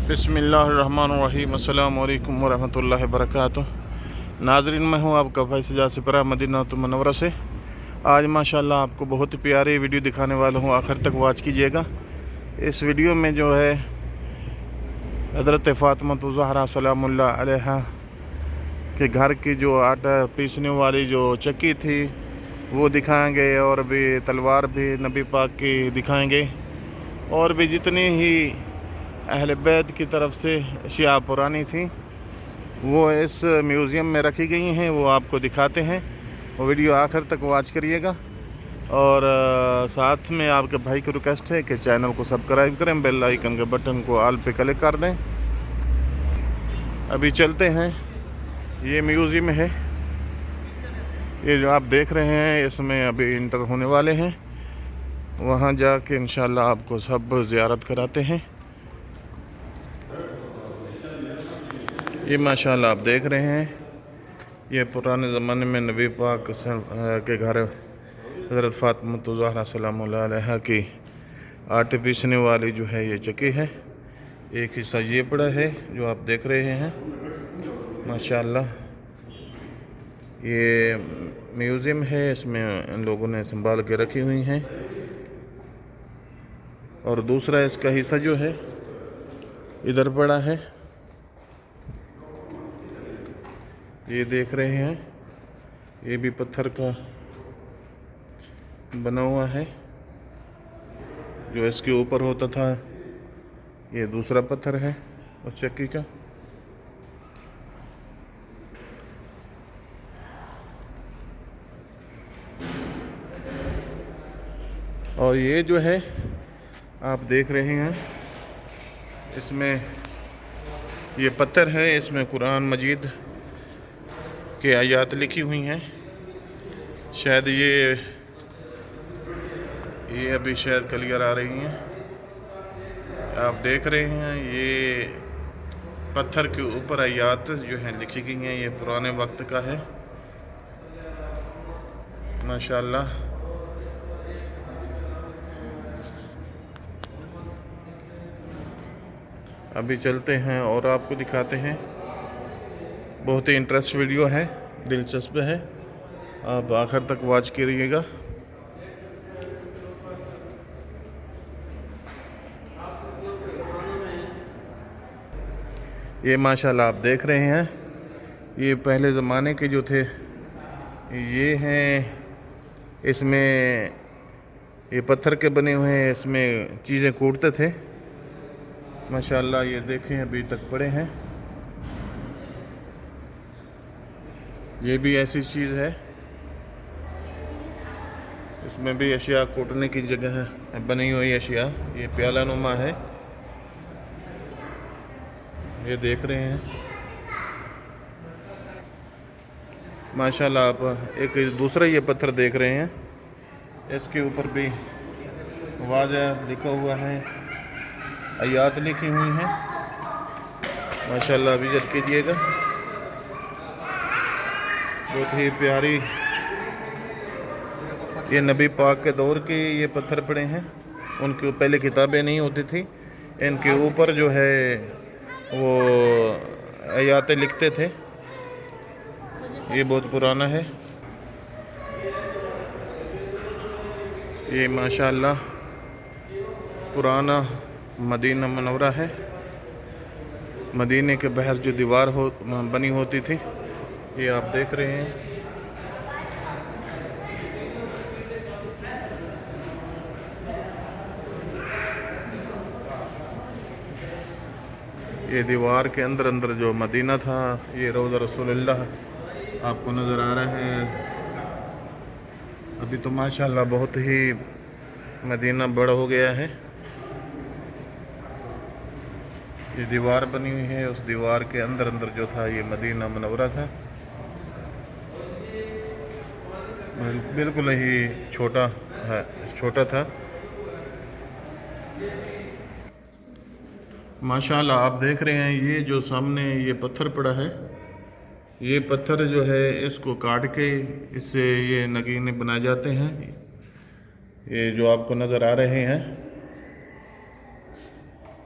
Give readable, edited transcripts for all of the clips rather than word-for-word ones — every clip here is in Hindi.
बिस्मिल्लाहिर्रहमानिर्रहीम अस्सलामु अलैकुम वरहमतुल्लाहि वबरकातुह। नाज़रीन, मैं हूँ आपका भाई सजाद सिपरा मदीना मुनव्वरा से। आज माशाल्लाह आपको बहुत ही प्यारी वीडियो दिखाने वाला हूँ, आखिर तक वॉच कीजिएगा। इस वीडियो में जो है हज़रत फ़ातिमा ज़हरा सलामुल्लाह अलैहा के घर की जो आटा पीसने वाली जो चक्की थी वो दिखाएंगे, और भी तलवार भी नबी पाक की दिखाएंगे, और भी जितनी ही अहले बैत की तरफ से अशिया पुरानी थी वो इस म्यूज़ियम में रखी गई हैं, वो आपको दिखाते हैं। वो वीडियो आखिर तक वॉच करिएगा। और साथ में आपके भाई को रिक्वेस्ट है कि चैनल को सब्सक्राइब करें, बेल आइकन के बटन को ऑल पे क्लिक कर दें। अभी चलते हैं, ये म्यूज़ियम है, ये जो आप देख रहे हैं, इसमें अभी इंटर होने वाले हैं। वहाँ जाके इंशाल्लाह आपको सब ज़ियारत कराते हैं। ये माशाल्लाह आप देख रहे हैं, ये पुराने ज़माने में नबी पाक के घर हज़रत फ़ातिमा ज़हरा सलामुल्लाह अलैहा की आटे पीसने वाली जो है ये चक्की है। एक हिस्सा ये पड़ा है जो आप देख रहे हैं माशाल्लाह। ये म्यूज़ियम है, इसमें इन लोगों ने संभाल के रखी हुई हैं। और दूसरा इसका हिस्सा जो है इधर पड़ा है, ये देख रहे हैं, ये भी पत्थर का बना हुआ है। जो इसके ऊपर होता था ये दूसरा पत्थर है उस चक्की का। और ये जो है आप देख रहे हैं, इसमें ये पत्थर है, इसमें कुरान मजीद के आयत लिखी हुई हैं। शायद ये अभी शायद क्लियर आ रही हैं। आप देख रहे हैं, ये पत्थर के ऊपर आयत जो हैं लिखी गई हैं, ये पुराने वक्त का है माशाल्लाह। अभी चलते हैं और आपको दिखाते हैं। बहुत ही इंटरेस्ट वीडियो है, दिलचस्प है, आप आखिर तक वॉच करिएगा। ये माशाल्लाह आप देख रहे हैं, ये पहले ज़माने के जो थे ये हैं, इसमें ये पत्थर के बने हुए हैं, इसमें चीज़ें कूटते थे माशाल्लाह। ये देखें अभी तक पड़े हैं, ये भी ऐसी चीज़ है, इसमें भी अशिया कूटने की जगह है बनी हुई अशिया। ये प्याला नुमा है, ये देख रहे हैं माशाल्लाह। आप एक दूसरा ये पत्थर देख रहे हैं, इसके ऊपर भी वाज़ह लिखा हुआ है, आयत लिखी हुई हैं माशाल्लाह। विजिट कीजिएगा, बहुत ही प्यारी। ये नबी पाक के दौर के ये पत्थर पड़े हैं, उनके पहले किताबें नहीं होती थी, इनके ऊपर जो है वो आयतें लिखते थे। ये बहुत पुराना है, ये माशाल्लाह पुराना मदीना मुनव्वरा है। मदीने के बाहर जो दीवार बनी होती थी, ये आप देख रहे हैं। ये दीवार के अंदर अंदर जो मदीना था, ये रोज़ा रसूलुल्लाह आपको नज़र आ रहा है। अभी तो माशाल्लाह बहुत ही मदीना बड़ा हो गया है। ये दीवार बनी हुई है, उस दीवार के अंदर अंदर जो था ये मदीना मुनव्वरा था। बिल्कुल ही छोटा था माशाल्लाह। आप देख रहे हैं, ये जो सामने ये पत्थर पड़ा है, ये पत्थर जो है इसको काट के इससे ये नगीने बनाए जाते हैं। ये जो आपको नज़र आ रहे हैं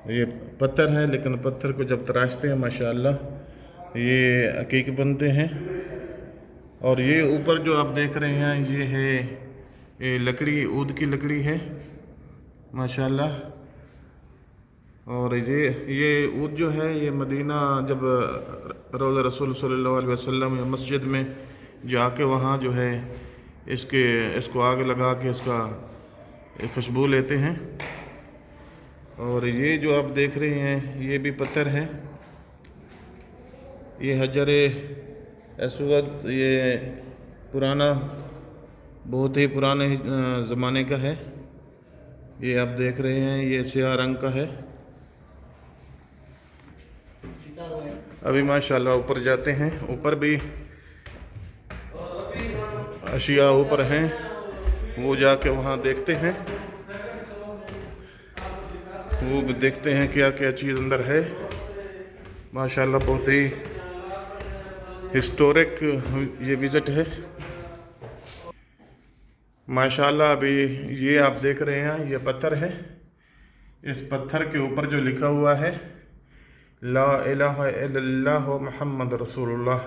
ये पत्थर है, लेकिन पत्थर को जब तराशते हैं माशाअल्लाह ये अकीक बनते हैं। और ये ऊपर जो आप देख रहे हैं ये है, ये लकड़ी ऊद की लकड़ी है माशाअल्लाह। और ये ऊद जो है ये मदीना जब रोज़ा रसूल सल्लल्लाहु अलैहि वसल्लम या मस्जिद में जाके वहाँ जो है इसको आग लगा के इसका एक खुशबू लेते हैं। और ये जो आप देख रहे हैं ये भी पत्थर है, ये हजर अस्वद, ये पुराना, बहुत ही पुराने ज़माने का है। ये आप देख रहे हैं ये स्याह रंग का है। अभी माशाल्लाह ऊपर जाते हैं, ऊपर भी अशिया ऊपर हैं, वो जाके वहाँ देखते हैं, वो भी देखते हैं क्या क्या चीज़ अंदर है। माशाल्लाह बहुत ही हिस्टोरिक ये विज़िट है माशाल्लाह। अभी ये आप देख रहे हैं ये पत्थर है, इस पत्थर के ऊपर जो लिखा हुआ है ला इलाहा इल्लल्लाह मुहम्मद रसूलुल्लाह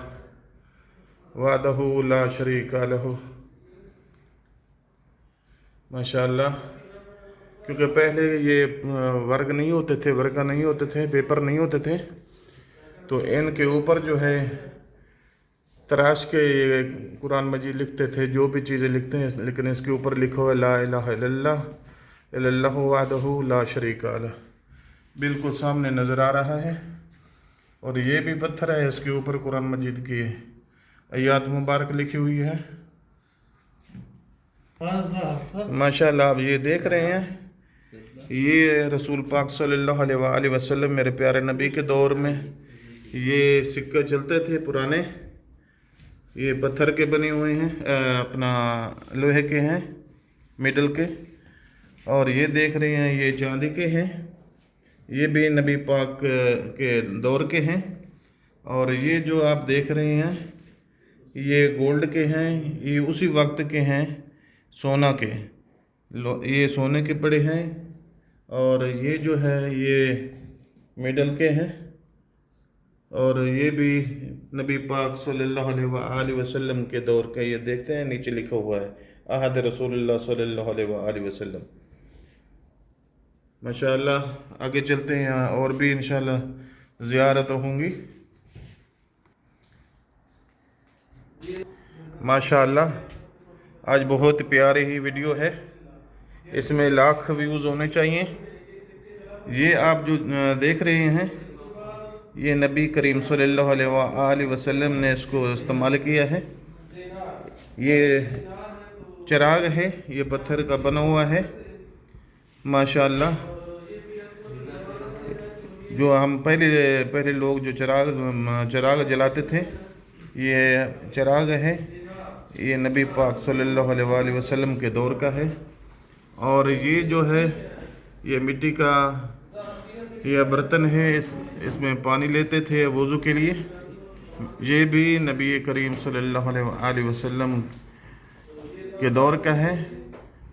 वहदहू ला शरीका लहू माशाल्लाह। क्योंकि पहले ये वर्ग नहीं होते थे, वर्गा नहीं होते थे, पेपर नहीं होते थे, तो इनके ऊपर जो है तराश के ये कुरान मजीद लिखते थे, जो भी चीज़ें लिखते हैं, लेकिन इसके ऊपर लिखा हुआ ला इलाहा इल्लल्लाह वहदहू ला शरीका लह, बिल्कुल सामने नज़र आ रहा है। और ये भी पत्थर है, इसके ऊपर कुरान मजीद की आयत मुबारक लिखी हुई है माशाल्लाह। आप ये देख रहे हैं ये रसूल पाक सल्लल्लाहु अलैहि वसल्लम मेरे प्यारे नबी के दौर में ये सिक्के चलते थे पुराने, ये पत्थर के बने हुए हैं, अपना लोहे के हैं, मिडल के। और ये देख रहे हैं ये चांदी के हैं, ये भी नबी पाक के दौर के हैं। और ये जो आप देख रहे हैं ये गोल्ड के हैं, ये उसी वक्त के हैं, सोना के, ये सोने के पड़े हैं। और ये जो है ये मिडल के हैं। और ये भी नबी पाक सल्लल्लाहु अलैहि वसल्लम के दौर का, ये देखते हैं नीचे लिखा हुआ है अहद रसूलुल्लाह सल्लल्लाहु अलैहि वसल्लम माशाअल्लाह। आगे चलते हैं, यहाँ और भी इंशाअल्लाह ज़ियारत होंगी माशाअल्लाह। आज बहुत प्यारी ही वीडियो है, इसमें लाख व्यूज़ होने चाहिए। ये आप जो देख रहे हैं ये नबी करीम सल्लल्लाहु अलैहि वसल्लम ने इसको इस्तेमाल किया है। ये चिराग है, ये पत्थर का बना हुआ है माशाअल्लाह। जो हम पहले लोग जो चिराग जलाते थे, ये चिराग है, ये नबी पाक सल्लल्लाहु अलैहि वसल्लम के दौर का है। और ये जो है ये मिट्टी का यह बर्तन है, इसमें पानी लेते थे वज़ू के लिए। ये भी नबी करीम सल्लल्लाहु अलैहि वसल्लम के दौर का है।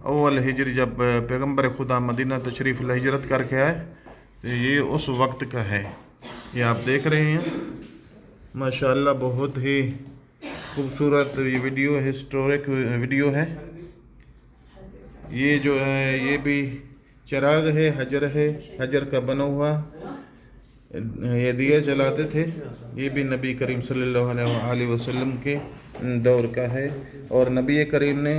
अव्वल हिजरी जब पैगंबर खुदा मदीना तशरीफ़ हिजरत करके आए, तो ये उस वक्त का है। ये आप देख रहे हैं माशाअल्लाह, बहुत ही खूबसूरत ये वीडियो है, हिस्टोरिक वीडियो है। ये जो है ये भी चिराग है, हजर का बना हुआ, ये दिया जलाते थे। ये भी नबी करीम सल्लल्लाहु अलैहि वसल्लम के दौर का है। और नबी करीम ने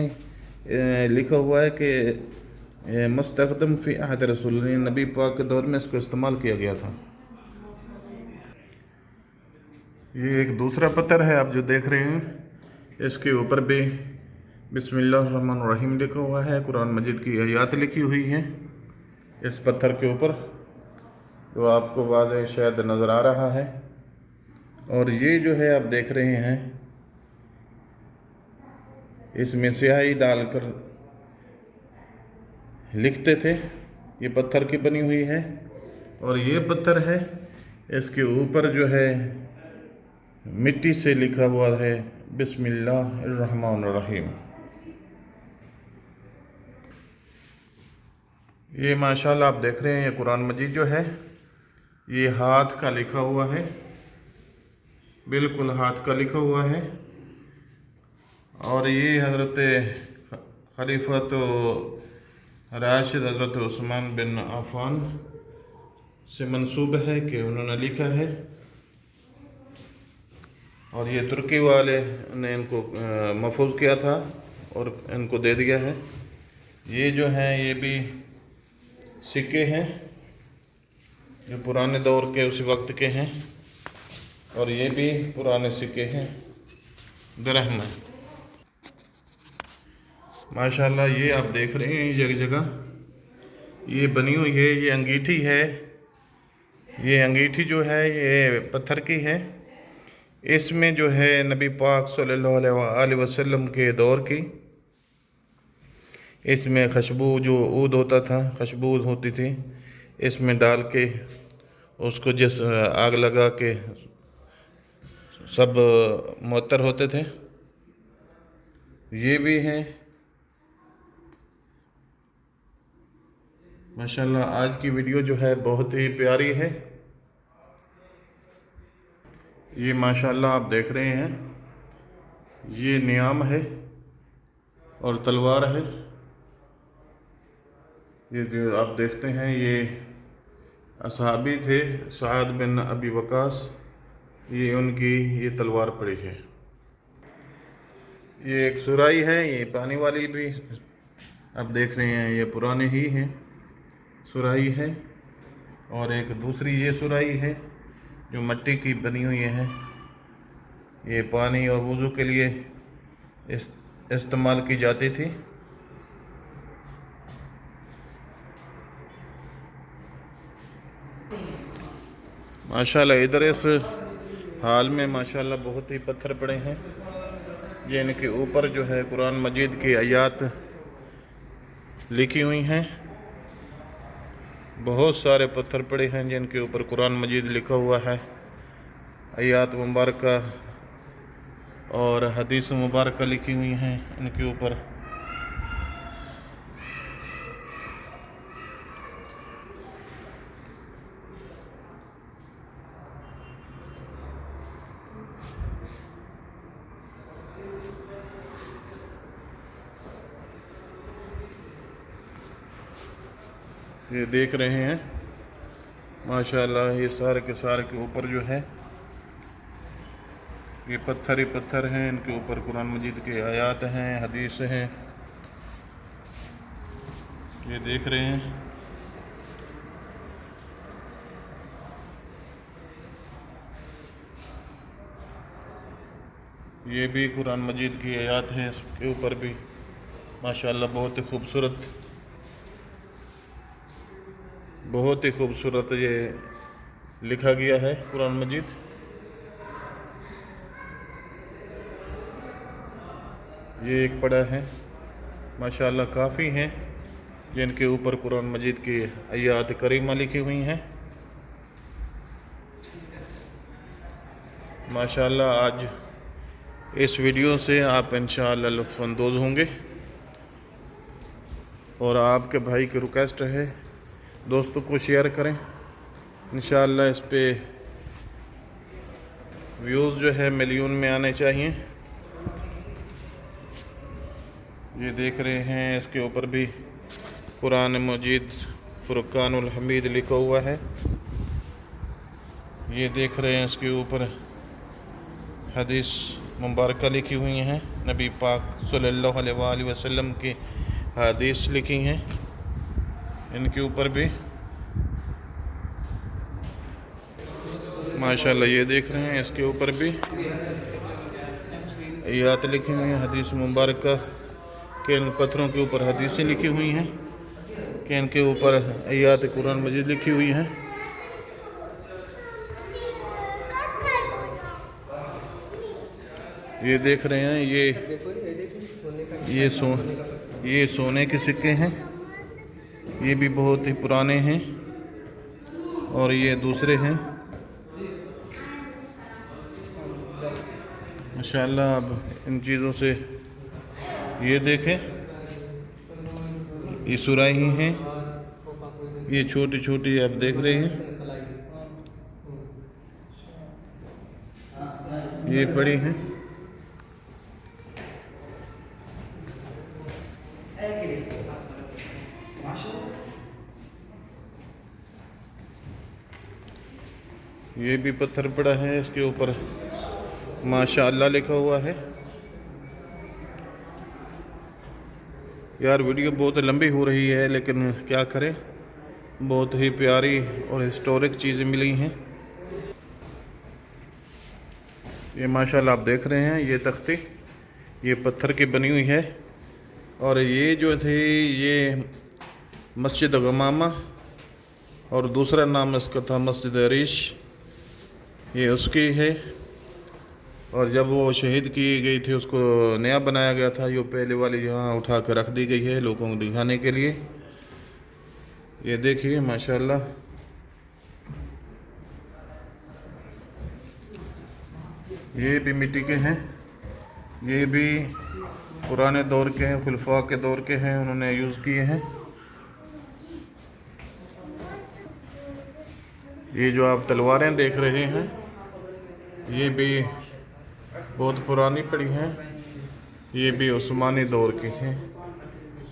लिखा हुआ है कि मुस्तखदम फ़ी अहद रसूल, नबी पाक के दौर में इसको इस्तेमाल किया गया था। ये एक दूसरा पत्थर है आप जो देख रहे हैं, इसके ऊपर भी बिस्मिल्लाहिर्रहमानिर्रहीम लिखा हुआ है, कुरान मजीद की आयत लिखी हुई है इस पत्थर के ऊपर, जो आपको वाज़ेह शायद नज़र आ रहा है। और ये जो है आप देख रहे हैं इसमें स्याही डालकर लिखते थे, ये पत्थर की बनी हुई है। और ये पत्थर है, इसके ऊपर जो है मिट्टी से लिखा हुआ है बिस्मिल्लाहिर्रहमानिर्रहीम। ये माशाल्लाह आप देख रहे हैं, ये कुरान मजीद जो है ये हाथ का लिखा हुआ है, बिल्कुल हाथ का लिखा हुआ है। और ये हज़रत खलीफत राशिद हज़रत उस्मान बिन अफ़ान से मंसूब है कि उन्होंने लिखा है। और ये तुर्की वाले ने इनको महफूज किया था और इनको दे दिया है। ये जो हैं ये भी सिक्के हैं जो पुराने दौर के उसी वक्त के हैं, और ये भी पुराने सिक्के हैं दरहम। माशाल्लाह ये आप देख रहे हैं जगह जगह ये बनी हुई है। ये अंगीठी है, ये अंगीठी जो है ये पत्थर की है। इसमें जो है नबी पाक सल्लल्लाहु अलैहि वसल्लम के दौर की, इसमें खुशबू जो ऊद होता था, खुशबू होती थी, इसमें डाल के उसको जिस आग लगा के सब मुअत्तर होते थे। ये भी हैं माशाल्लाह। आज की वीडियो जो है बहुत ही प्यारी है। ये माशाल्लाह आप देख रहे हैं ये नियाम है और तलवार है। ये जो आप देखते हैं ये असहाबी थे, साद बिन अबी वकास, ये उनकी ये तलवार पड़ी है। ये एक सुराही है, ये पानी वाली भी आप देख रहे हैं, ये पुराने ही हैं सुराही है। और एक दूसरी ये सुराही है जो मिट्टी की बनी हुई है, ये पानी और वज़ू के लिए इस्तेमाल की जाती थी। माशाल्लाह इधर इस हाल में माशाल्लाह बहुत ही पत्थर पड़े हैं जिनके ऊपर जो है कुरान मजीद की आयत लिखी हुई हैं। बहुत सारे पत्थर पड़े हैं जिनके ऊपर कुरान मजीद लिखा हुआ है, आयत मुबारक और हदीस मुबारक लिखी हुई हैं इनके ऊपर। ये देख रहे हैं माशाल्लाह, ये सारे के सारे के ऊपर जो है ये पत्थर ही पत्थर हैं, इनके ऊपर कुरान मजीद के आयत हैं, हदीस हैं। ये देख रहे हैं ये भी कुरान मजीद की आयत हैं, इसके ऊपर भी माशाल्लाह बहुत ही खूबसूरत ये लिखा गया है कुरान मजीद। ये एक पड़ा है माशाल्लाह, काफ़ी हैं जिनके ऊपर कुरान मजीद की आयत करीमा लिखी हुई हैं। माशाल्लाह आज इस वीडियो से आप इंशाअल्लाह लुत्फ़अंदोज़ होंगे। और आपके भाई की रिक्वेस्ट है दोस्तों को शेयर करें, इंशाअल्लाह इस पे व्यूज़ जो है मिलियन में आने चाहिए। ये देख रहे हैं इसके ऊपर भी कुरान मजीद फुरकानुल हमीद लिखा हुआ है। ये देख रहे हैं इसके ऊपर हदीस मुबारक लिखी हुई हैं, नबी पाक सल्लल्लाहु अलैहि वसल्लम की हदीस लिखी हैं इनके ऊपर भी माशाल्लाह। ये देख रहे हैं इसके ऊपर भी आयत लिखी हुई हैं, हदीस मुबारक के इन पत्थरों के ऊपर हदीसें लिखी हुई हैं कि इनके ऊपर आयत कुरान मजीद लिखी हुई हैं। ये देख रहे हैं ये सोने के सिक्के हैं, ये भी बहुत ही पुराने हैं। और ये दूसरे हैं माशाल्लाह। अब इन चीज़ों से ये देखें, ये सुराही हैं ये छोटी छोटी आप देख रहे हैं, ये पड़ी हैं। ये भी पत्थर पड़ा है, इसके ऊपर माशाअल्लाह लिखा हुआ है। यार वीडियो बहुत लंबी हो रही है, लेकिन क्या करें, बहुत ही प्यारी और हिस्टोरिक चीज़ें मिली हैं। ये माशाअल्लाह आप देख रहे हैं, ये तख्ती ये पत्थर की बनी हुई है। और ये जो थे ये मस्जिद गमामा, और दूसरा नाम इसका था मस्जिद अरीश, ये उसकी है। और जब वो शहीद की गई थी उसको नया बनाया गया था, ये पहले वाली यहाँ उठा कर रख दी गई है लोगों को दिखाने के लिए। ये देखिए माशाअल्लाह, ये भी मिट्टी के हैं, ये भी पुराने दौर के हैं, खुलफा के दौर के हैं, उन्होंने यूज़ किए हैं। ये जो आप तलवारें देख रहे हैं ये भी बहुत पुरानी पड़ी हैं, ये भी उस्मानी दौर की हैं।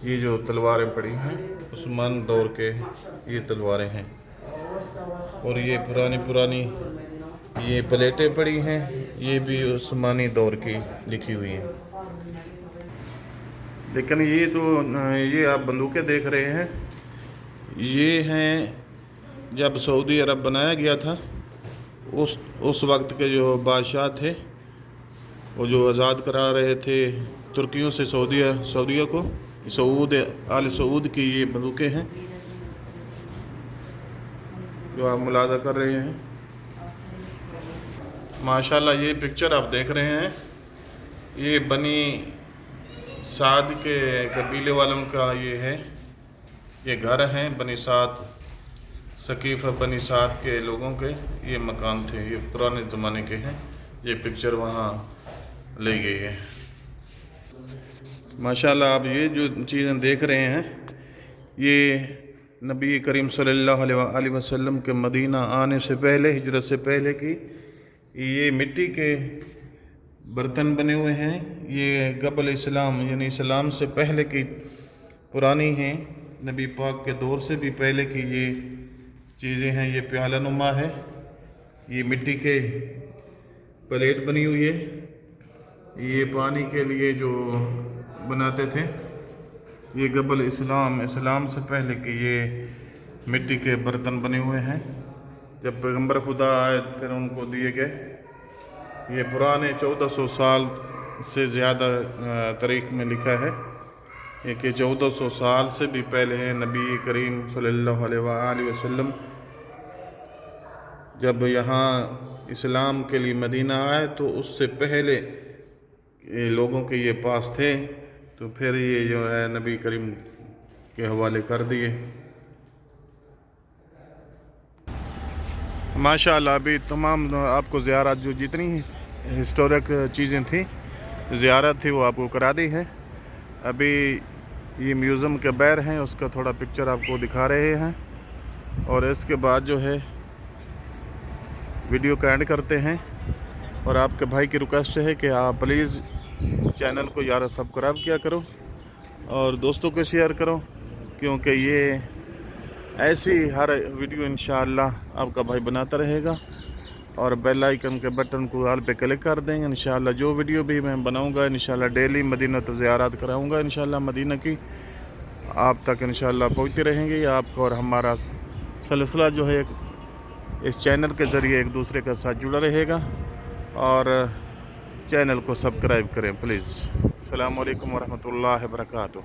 ये जो तलवारें पड़ी हैं उस्मान दौर के ये तलवारें हैं। और ये पुरानी ये प्लेटें पड़ी हैं, ये भी उस्मानी दौर की लिखी हुई हैं। लेकिन ये जो ये आप बंदूकें देख रहे हैं, ये हैं जब सऊदी अरब बनाया गया था उस वक्त के जो बादशाह थे, वो जो आज़ाद करा रहे थे तुर्कियों से सऊदिया को, आल सऊद की ये बंदूकें हैं जो आप मुलाजा कर रहे हैं। माशाल्लाह ये पिक्चर आप देख रहे हैं, ये बनी साद के कबीले वालों का ये है, ये घर हैं बनी साद, सकीफ़ बनी साद के लोगों के ये मकान थे, ये पुराने ज़माने के हैं। ये पिक्चर वहाँ ले गई है। माशाल्लाह आप ये जो चीज़ें देख रहे हैं, ये नबी करीम सल्लल्लाहु अलैहि वसल्लम के मदीना आने से पहले, हिजरत से पहले की ये मिट्टी के बर्तन बने हुए हैं। ये कबल इस्लाम यानी इस्लाम से पहले की पुरानी हैं, नबी पाक के दौर से भी पहले की ये चीज़ें हैं। ये प्याला नुमा है, ये मिट्टी के प्लेट बनी हुई है, ये पानी के लिए जो बनाते थे। ये कबल इस्लाम से पहले के ये मिट्टी के बर्तन बने हुए हैं, जब पैगंबर खुदा आए फिर उनको दिए गए। ये पुराने 1400 साल से ज़्यादा तारीख़ में लिखा है ये कि 1400 साल से भी पहले हैं नबी करीम सल्लल्लाहु अलैहि वसल्लम जब यहाँ इस्लाम के लिए मदीना आए तो उससे पहले ये लोगों के ये पास थे, तो फिर ये जो है नबी करीम के हवाले कर दिए। माशाअल्लाह अभी तमाम आपको ज़ियारत जो जितनी हिस्टोरिक चीज़ें थी ज़ियारत थी वो आपको करा दी है। अभी ये म्यूज़ियम के बाहर हैं, उसका थोड़ा पिक्चर आपको दिखा रहे हैं। और इसके बाद जो है वीडियो का एंड करते हैं। और आपके भाई की रिक्वेस्ट है कि आप प्लीज़ चैनल को यार सब्सक्राइब किया करो और दोस्तों को शेयर करो, क्योंकि ये ऐसी हर वीडियो इंशाअल्लाह आपका भाई बनाता रहेगा। और बेल आइकन के बटन को ऑल पे क्लिक कर देंगे। इंशाअल्लाह जो वीडियो भी मैं बनाऊंगा इंशाअल्लाह डेली मदीना तो ज़ियारत कराऊंगा इंशाअल्लाह, मदीना की आप तक इंशाअल्लाह पहुंचते रहेंगे। आपका और हमारा सिलसिला जो है इस चैनल के ज़रिए एक दूसरे के साथ जुड़ा रहेगा। और चैनल को सब्सक्राइब करें प्लीज़। अस्सलामु अलैकुम वरहमतुल्लाहि वबरकातुहू।